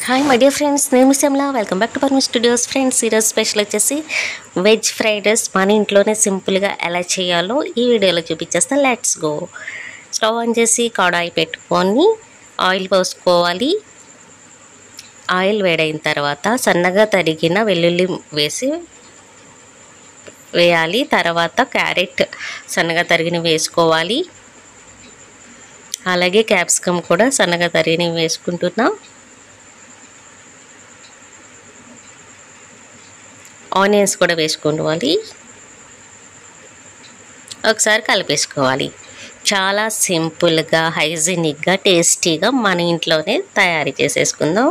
Hi my dear friends, నేను Simla. Welcome back to పర్మి studios. Friends, ఈరోజు స్పెషల్ వచ్చేసి వెజ్ ఫ్రైడ్ రైస్ మన ఇంట్లోనే సింపుల్గా ఎలా చేయాలో ఈ వీడియోలో చూపించేస్తా. Let's go. స్టవ్ ఆన్ చేసి కడాయి పెట్టుకొని ఆయిల్ పోసుకోవాలి. ఆయిల్ వేడైన తర్వాత సన్నగా తరిగిన వెల్లుల్లి వేయాలి. తర్వాత క్యారెట్ సన్నగా తరిగిన వేసుకోవాలి. అలాగే క్యాప్సికమ్ కూడా సన్నగా తరిగిన వేసుకుంటున్నాం. ఆనియన్స్ కూడా వేసుకోవాలి. ఒకసారి కలిపేసుకోవాలి. చాలా సింపుల్గా, హైజీనిక్గా, టేస్టీగా మన ఇంట్లోనే తయారు చేసేసుకుందాం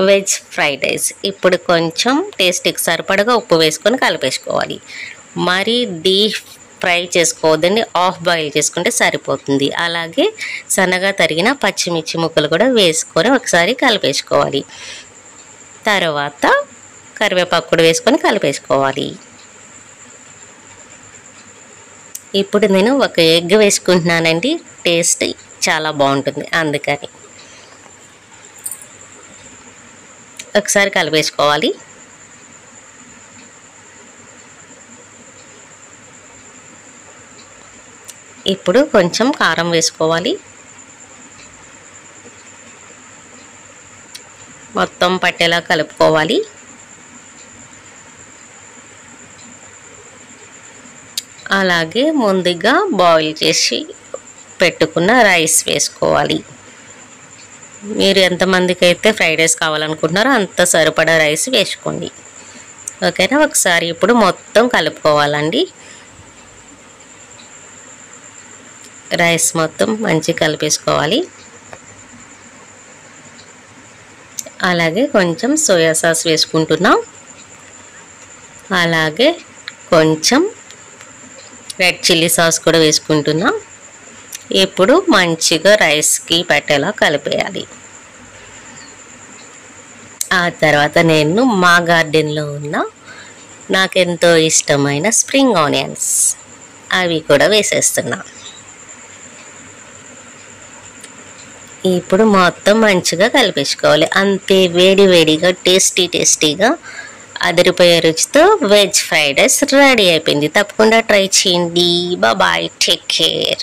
వెజ్ ఫ్రైడ్ రైస్. ఇప్పుడు కొంచెం టేస్టీకి సరిపడగా ఉప్పు వేసుకొని కలిపేసుకోవాలి. మరి డీప్ ఫ్రై చేసుకోవద్దండి, ఆఫ్ బాయిల్ చేసుకుంటే సరిపోతుంది. అలాగే సన్నగా తరిగిన పచ్చిమిర్చి ముక్కలు కూడా వేసుకొని ఒకసారి కలిపేసుకోవాలి. తర్వాత కరివేపాకు కూడా వేసుకొని కలిపేసుకోవాలి. ఇప్పుడు నేను ఒక ఎగ్ వేసుకుంటున్నానండి. టేస్ట్ చాలా బాగుంటుంది, అందుకని ఒకసారి కలిపేసుకోవాలి. ఇప్పుడు కొంచెం కారం వేసుకోవాలి. మొత్తం పట్టేలా కలుపుకోవాలి. అలాగే ముందుగా బాయిల్ చేసి పెట్టుకున్న రైస్ వేసుకోవాలి. మీరు ఎంతమందికి అయితే ఫ్రైడ్ రైస్ కావాలనుకుంటున్నారో అంత సరిపడా రైస్ వేసుకోండి. ఓకేనా? ఒకసారి ఇప్పుడు మొత్తం కలుపుకోవాలండి. రైస్ మొత్తం మంచిగా కలిపేసుకోవాలి. అలాగే కొంచెం సోయా సాస్ వేసుకుంటున్నాం. అలాగే కొంచెం రెడ్ చిల్లీ సాస్ కూడా వేసుకుంటున్నాం. ఇప్పుడు మంచిగా రైస్కి పట్టేలా కలిపేయాలి. ఆ తర్వాత నేను మా గార్డెన్లో ఉన్న నాకెంతో ఇష్టమైన స్ప్రింగ్ ఆనియన్స్ అవి కూడా వేసేస్తున్నా. ఇప్పుడు మొత్తం మంచిగా కలిపేసుకోవాలి. అంతే, వేడి వేడిగా టేస్టీగా అదిరిపోయే రుచితో వెజ్ ఫ్రైడ్ రైస్ రెడీ అయిపోయింది. తప్పకుండా ట్రై చేయండి. Bye, take care.